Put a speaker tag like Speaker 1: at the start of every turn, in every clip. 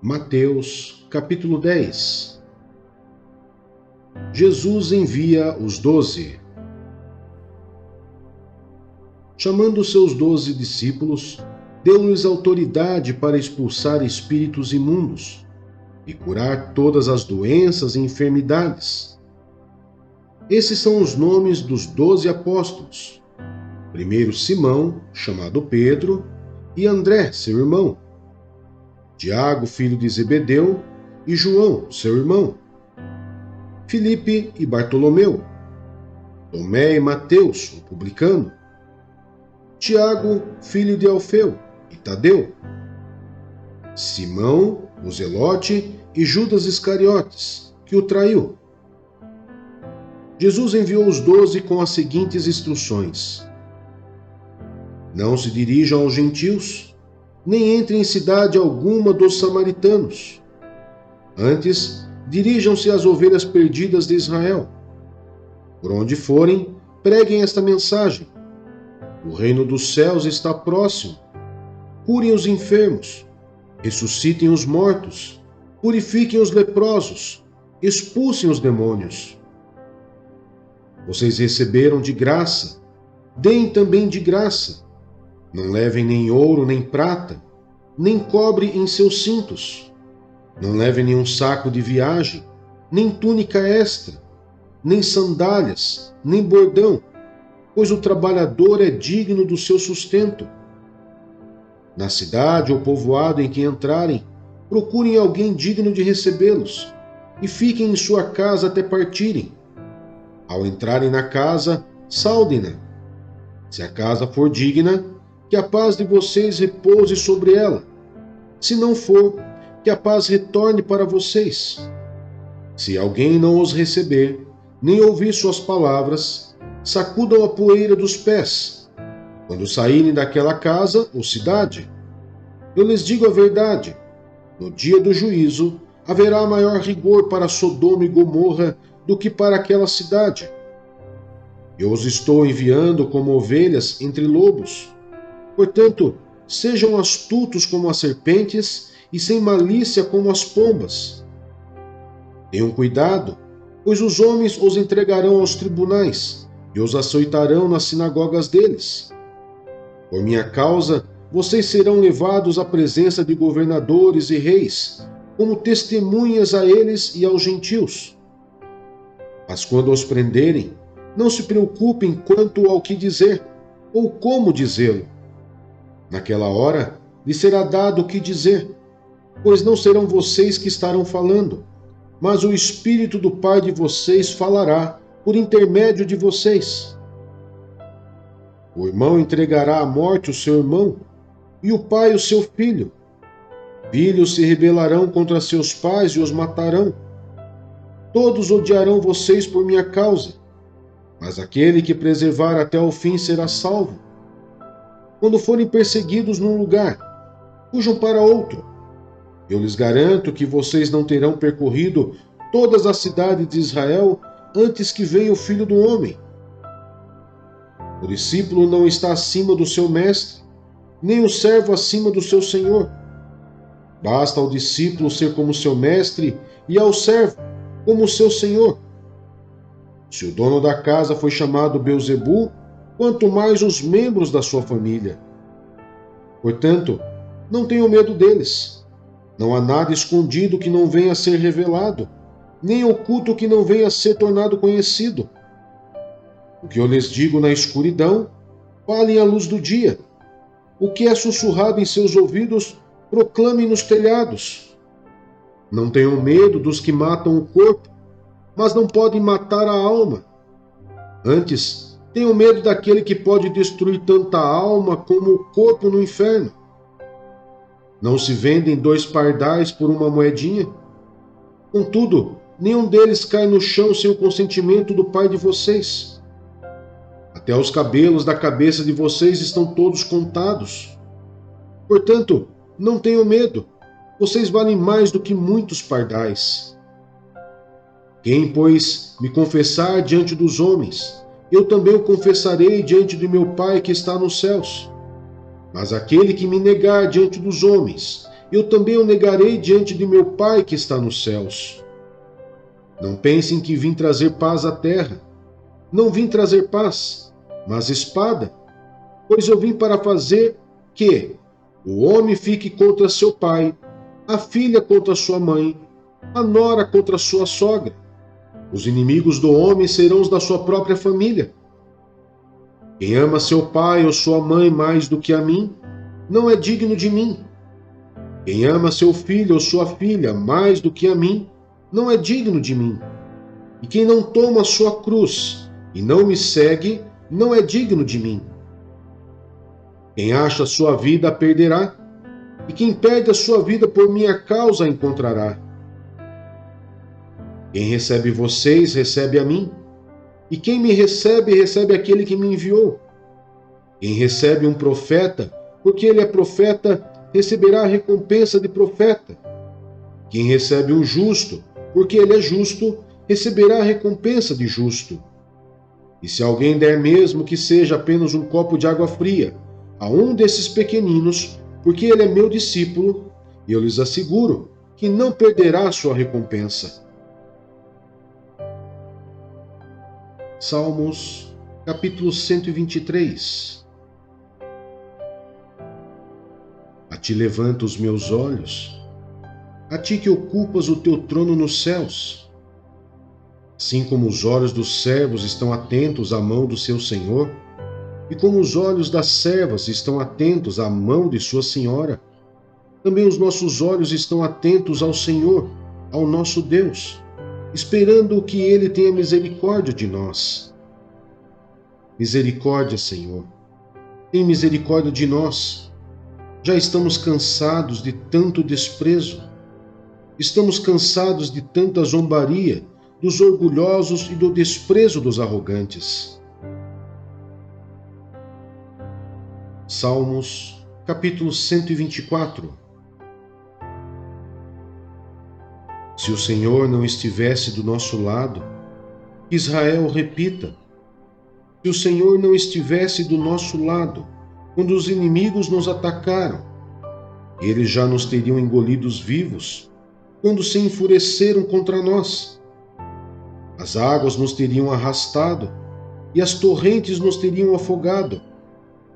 Speaker 1: Mateus, capítulo 10. Jesus envia os 12. Chamando seus 12 discípulos, deu-lhes autoridade para expulsar espíritos imundos e curar todas as doenças e enfermidades. Esses são os nomes dos 12 apóstolos. Primeiro Simão, chamado Pedro, e André, seu irmão. Tiago, filho de Zebedeu, e João, seu irmão. Filipe e Bartolomeu. Tomé e Mateus, o publicano. Tiago, filho de Alfeu, e Tadeu. Simão, o zelote, e Judas Iscariotes, que o traiu. Jesus enviou os 12 com as seguintes instruções: não se dirijam aos gentios, nem entrem em cidade alguma dos samaritanos. Antes, dirijam-se às ovelhas perdidas de Israel. Por onde forem, preguem esta mensagem: o reino dos céus está próximo. Curem os enfermos, ressuscitem os mortos, purifiquem os leprosos, expulsem os demônios. Vocês receberam de graça, deem também de graça. Não levem nem ouro, nem prata, nem cobre em seus cintos. Não levem nenhum saco de viagem, nem túnica extra, nem sandálias, nem bordão, pois o trabalhador é digno do seu sustento. Na cidade ou povoado em que entrarem, procurem alguém digno de recebê-los e fiquem em sua casa até partirem. Ao entrarem na casa, saudem-na. Se a casa for digna, que a paz de vocês repouse sobre ela. Se não for, que a paz retorne para vocês. Se alguém não os receber, nem ouvir suas palavras, sacudam a poeira dos pés, quando saírem daquela casa ou cidade. Eu lhes digo a verdade: no dia do juízo haverá maior rigor para Sodoma e Gomorra do que para aquela cidade. Eu os estou enviando como ovelhas entre lobos. Portanto, sejam astutos como as serpentes e sem malícia como as pombas. Tenham cuidado, pois os homens os entregarão aos tribunais e os açoitarão nas sinagogas deles. Por minha causa, vocês serão levados à presença de governadores e reis, como testemunhas a eles e aos gentios. Mas quando os prenderem, não se preocupem quanto ao que dizer ou como dizê-lo. Naquela hora lhes será dado o que dizer, pois não serão vocês que estarão falando, mas o Espírito do Pai de vocês falará por intermédio de vocês. O irmão entregará à morte o seu irmão, e o pai o seu filho. Filhos se rebelarão contra seus pais e os matarão. Todos odiarão vocês por minha causa, mas aquele que preservar até o fim será salvo. Quando forem perseguidos num lugar, fujam para outro. Eu lhes garanto que vocês não terão percorrido todas as cidades de Israel antes que venha o Filho do Homem. O discípulo não está acima do seu mestre, nem o servo acima do seu senhor. Basta ao discípulo ser como seu mestre e ao servo como seu senhor. Se o dono da casa foi chamado Beelzebu, quanto mais os membros da sua família. Portanto, não tenham medo deles. Não há nada escondido que não venha a ser revelado, nem oculto que não venha a ser tornado conhecido. O que eu lhes digo na escuridão, falem à luz do dia. O que é sussurrado em seus ouvidos, proclamem nos telhados. Não tenham medo dos que matam o corpo, mas não podem matar a alma. Antes, tenham medo daquele que pode destruir tanta alma como o corpo no inferno. Não se vendem 2 pardais por uma moedinha? Contudo, nenhum deles cai no chão sem o consentimento do Pai de vocês. Até os cabelos da cabeça de vocês estão todos contados. Portanto, não tenham medo, vocês valem mais do que muitos pardais. Quem, pois, me confessar diante dos homens, eu também o confessarei diante de meu Pai que está nos céus. Mas aquele que me negar diante dos homens, eu também o negarei diante de meu Pai que está nos céus. Não pensem que vim trazer paz à terra. Não vim trazer paz, mas espada, pois eu vim para fazer que o homem fique contra seu pai, a filha contra sua mãe, a nora contra sua sogra. Os inimigos do homem serão os da sua própria família. Quem ama seu pai ou sua mãe mais do que a mim, não é digno de mim. Quem ama seu filho ou sua filha mais do que a mim, não é digno de mim. E quem não toma a sua cruz e não me segue, não é digno de mim. Quem acha a sua vida a perderá, e quem perde a sua vida por minha causa a encontrará. Quem recebe vocês, recebe a mim, e quem me recebe, recebe aquele que me enviou. Quem recebe um profeta, porque ele é profeta, receberá a recompensa de profeta. Quem recebe um justo, porque ele é justo, receberá a recompensa de justo. E se alguém der mesmo que seja apenas um copo de água fria a um desses pequeninos, porque ele é meu discípulo, eu lhes asseguro que não perderá sua recompensa. Salmos, capítulo 123. A ti levanto os meus olhos, a ti que ocupas o teu trono nos céus. Assim como os olhos dos servos estão atentos à mão do seu senhor, e como os olhos das servas estão atentos à mão de sua senhora, também os nossos olhos estão atentos ao Senhor, ao nosso Deus, esperando que Ele tenha misericórdia de nós. Misericórdia, Senhor, tem misericórdia de nós. Já estamos cansados de tanto desprezo. Estamos cansados de tanta zombaria dos orgulhosos e do desprezo dos arrogantes. Salmos, capítulo 124. Se o Senhor não estivesse do nosso lado, que Israel repita. Se o Senhor não estivesse do nosso lado, quando os inimigos nos atacaram, eles já nos teriam engolidos vivos, quando se enfureceram contra nós. As águas nos teriam arrastado, e as torrentes nos teriam afogado.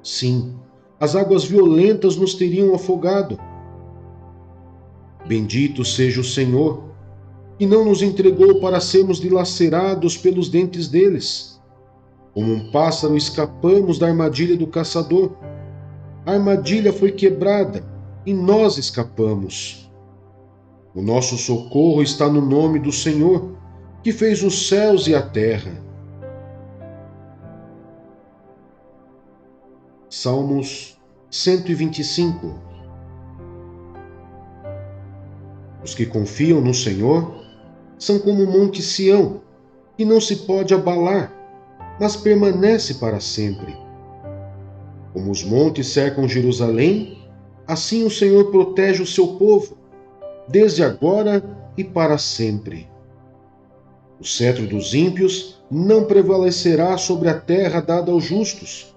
Speaker 1: Sim, as águas violentas nos teriam afogado. Bendito seja o Senhor, que não nos entregou para sermos dilacerados pelos dentes deles. Como um pássaro escapamos da armadilha do caçador. A armadilha foi quebrada e nós escapamos. O nosso socorro está no nome do Senhor, que fez os céus e a terra. Salmos 125. Os que confiam no Senhor são como o monte Sião, que não se pode abalar, mas permanece para sempre. Como os montes cercam Jerusalém, assim o Senhor protege o seu povo, desde agora e para sempre. O cetro dos ímpios não prevalecerá sobre a terra dada aos justos.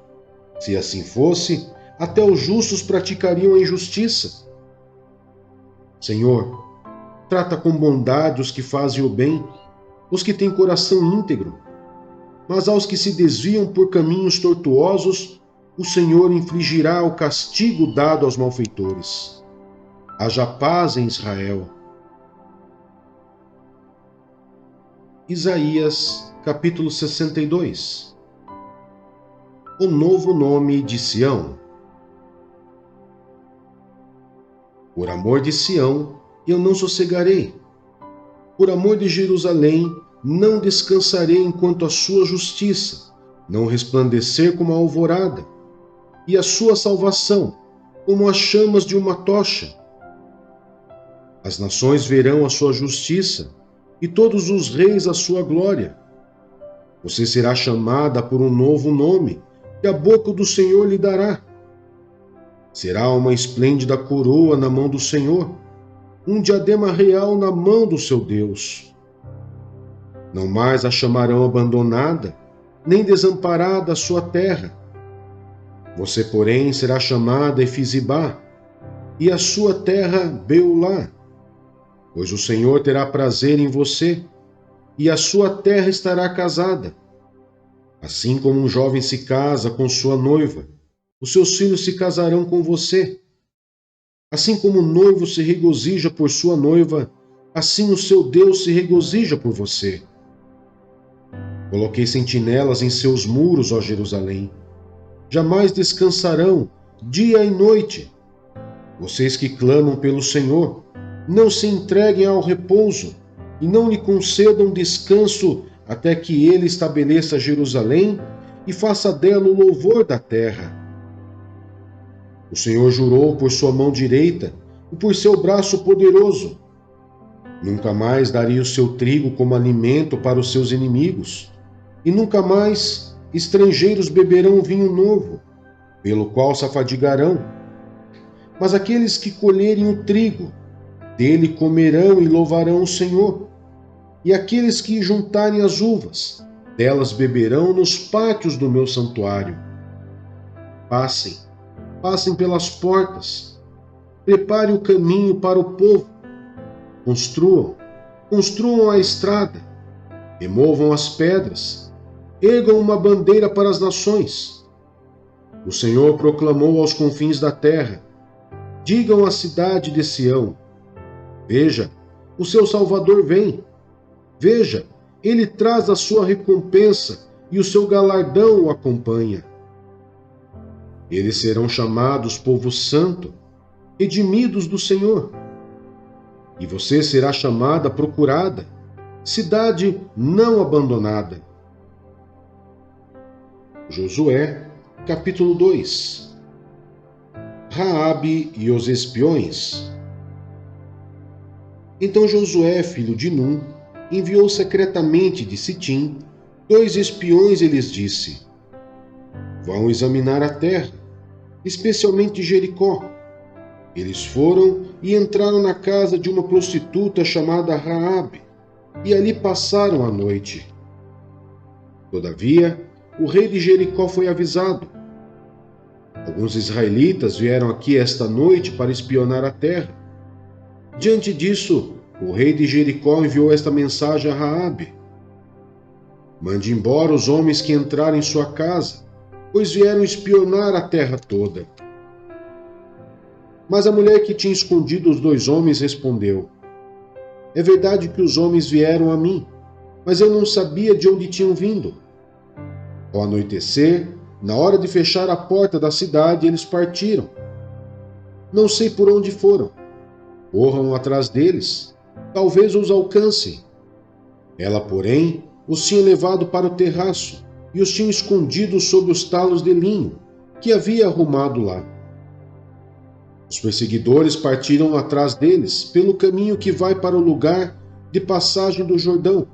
Speaker 1: Se assim fosse, até os justos praticariam a injustiça. Senhor, trata com bondade os que fazem o bem, os que têm coração íntegro. Mas aos que se desviam por caminhos tortuosos, o Senhor infligirá o castigo dado aos malfeitores. Haja paz em Israel. Isaías, capítulo 62. O novo nome de Sião. Por amor de Sião, eu não sossegarei. Por amor de Jerusalém, não descansarei enquanto a sua justiça não resplandecer como a alvorada, e a sua salvação como as chamas de uma tocha. As nações verão a sua justiça, e todos os reis a sua glória. Você será chamada por um novo nome, que a boca do Senhor lhe dará. Será uma esplêndida coroa na mão do Senhor, um diadema real na mão do seu Deus. Não mais a chamarão abandonada, nem desamparada a sua terra. Você, porém, será chamada Efizibá, e a sua terra Beulá, pois o Senhor terá prazer em você, e a sua terra estará casada. Assim como um jovem se casa com sua noiva, os seus filhos se casarão com você. Assim como o noivo se regozija por sua noiva, assim o seu Deus se regozija por você. Coloquei sentinelas em seus muros, ó Jerusalém. Jamais descansarão, dia e noite. Vocês que clamam pelo Senhor, não se entreguem ao repouso e não lhe concedam descanso até que ele estabeleça Jerusalém e faça dela o louvor da terra. O Senhor jurou por sua mão direita e por seu braço poderoso. Nunca mais daria o seu trigo como alimento para os seus inimigos, e nunca mais estrangeiros beberão vinho novo, pelo qual se afadigarão. Mas aqueles que colherem o trigo, dele comerão e louvarão o Senhor. E aqueles que juntarem as uvas, delas beberão nos pátios do meu santuário. Passem pelas portas, preparem o caminho para o povo, construam a estrada, removam as pedras, ergam uma bandeira para as nações. O Senhor proclamou aos confins da terra, digam à cidade de Sião: veja, o seu Salvador vem. Veja, ele traz a sua recompensa e o seu galardão o acompanha. Eles serão chamados povo santo, redimidos do Senhor. E você será chamada procurada, cidade não abandonada. Josué, capítulo 2. Raabe e os espiões. Então Josué, filho de Num, enviou secretamente de Sitim 2 espiões e lhes disse: vão examinar a terra, especialmente Jericó. Eles foram e entraram na casa de uma prostituta chamada Raabe, e ali passaram a noite. Todavia, o rei de Jericó foi avisado. Alguns israelitas vieram aqui esta noite para espionar a terra. Diante disso, o rei de Jericó enviou esta mensagem a Raabe: mande embora os homens que entraram em sua casa, pois vieram espionar a terra toda. Mas a mulher que tinha escondido os 2 homens respondeu: é verdade que os homens vieram a mim, mas eu não sabia de onde tinham vindo. Ao anoitecer, na hora de fechar a porta da cidade, eles partiram. Não sei por onde foram. Corram atrás deles, talvez os alcancem. Ela, porém, os tinha levado para o terraço e os tinha escondidos sob os talos de linho que havia arrumado lá. Os perseguidores partiram atrás deles pelo caminho que vai para o lugar de passagem do Jordão,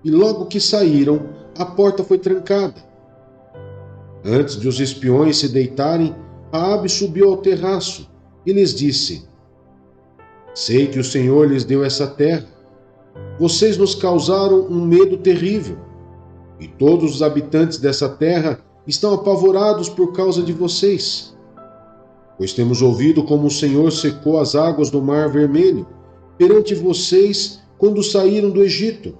Speaker 1: e logo que saíram, a porta foi trancada. Antes de os espiões se deitarem, Raabe subiu ao terraço e lhes disse: sei que o Senhor lhes deu essa terra. Vocês nos causaram um medo terrível, e todos os habitantes dessa terra estão apavorados por causa de vocês. Pois temos ouvido como o Senhor secou as águas do Mar Vermelho perante vocês quando saíram do Egito,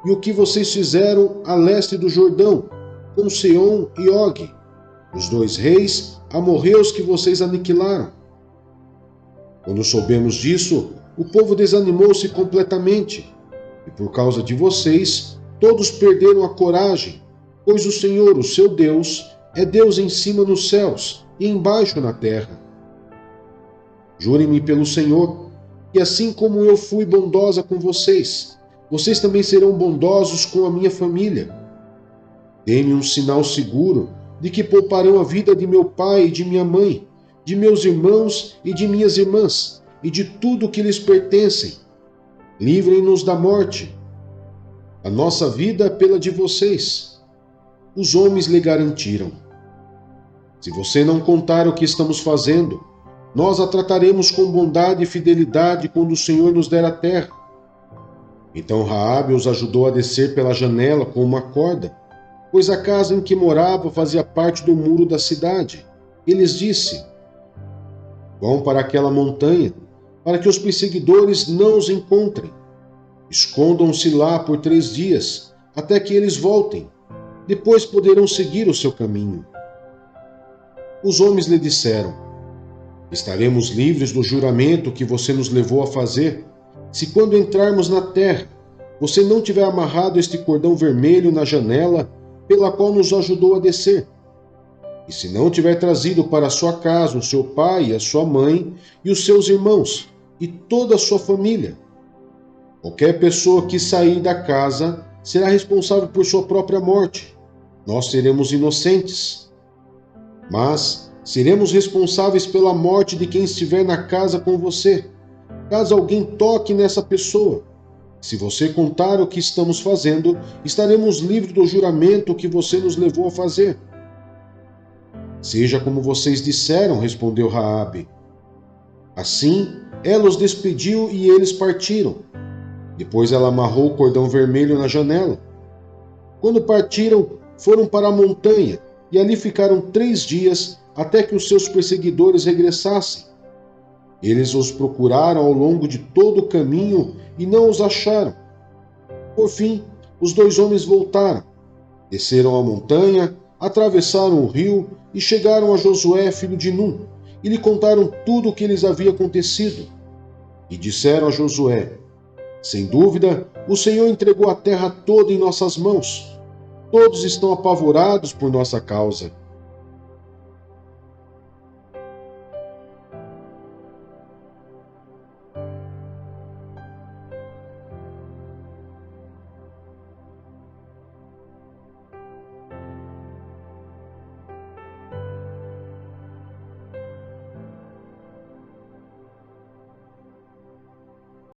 Speaker 1: e o que vocês fizeram a leste do Jordão, com Seom e Og, os 2 reis amorreus que vocês aniquilaram. Quando soubemos disso, o povo desanimou-se completamente, e por causa de vocês, todos perderam a coragem, pois o Senhor, o seu Deus, é Deus em cima nos céus e embaixo na terra. Jurem-me pelo Senhor, que assim como eu fui bondosa com vocês, vocês também serão bondosos com a minha família. Dê-me um sinal seguro de que pouparão a vida de meu pai e de minha mãe, de meus irmãos e de minhas irmãs, e de tudo que lhes pertencem. Livrem-nos da morte. A nossa vida é pela de vocês. Os homens lhe garantiram: se você não contar o que estamos fazendo, nós a trataremos com bondade e fidelidade quando o Senhor nos der a terra. Então Raabe os ajudou a descer pela janela com uma corda, pois a casa em que morava fazia parte do muro da cidade. E lhes disse: Vão para aquela montanha, para que os perseguidores não os encontrem. Escondam-se lá por 3 dias, até que eles voltem. Depois poderão seguir o seu caminho. Os homens lhe disseram: estaremos livres do juramento que você nos levou a fazer, se quando entrarmos na terra, você não tiver amarrado este cordão vermelho na janela pela qual nos ajudou a descer. E se não tiver trazido para sua casa o seu pai, a sua mãe e os seus irmãos, e toda a sua família. Qualquer pessoa que sair da casa será responsável por sua própria morte. Nós seremos inocentes. Mas seremos responsáveis pela morte de quem estiver na casa com você, caso alguém toque nessa pessoa. Se você contar o que estamos fazendo, estaremos livres do juramento que você nos levou a fazer. Seja como vocês disseram, respondeu Raabe. Assim, ela os despediu e eles partiram. Depois ela amarrou o cordão vermelho na janela. Quando partiram, foram para a montanha e ali ficaram 3 dias até que os seus perseguidores regressassem. Eles os procuraram ao longo de todo o caminho e não os acharam. Por fim, os 2 homens voltaram, desceram a montanha, atravessaram o rio e chegaram a Josué, filho de Num, e lhe contaram tudo o que lhes havia acontecido. E disseram a Josué: sem dúvida, o Senhor entregou a terra toda em nossas mãos. Todos estão apavorados por nossa causa.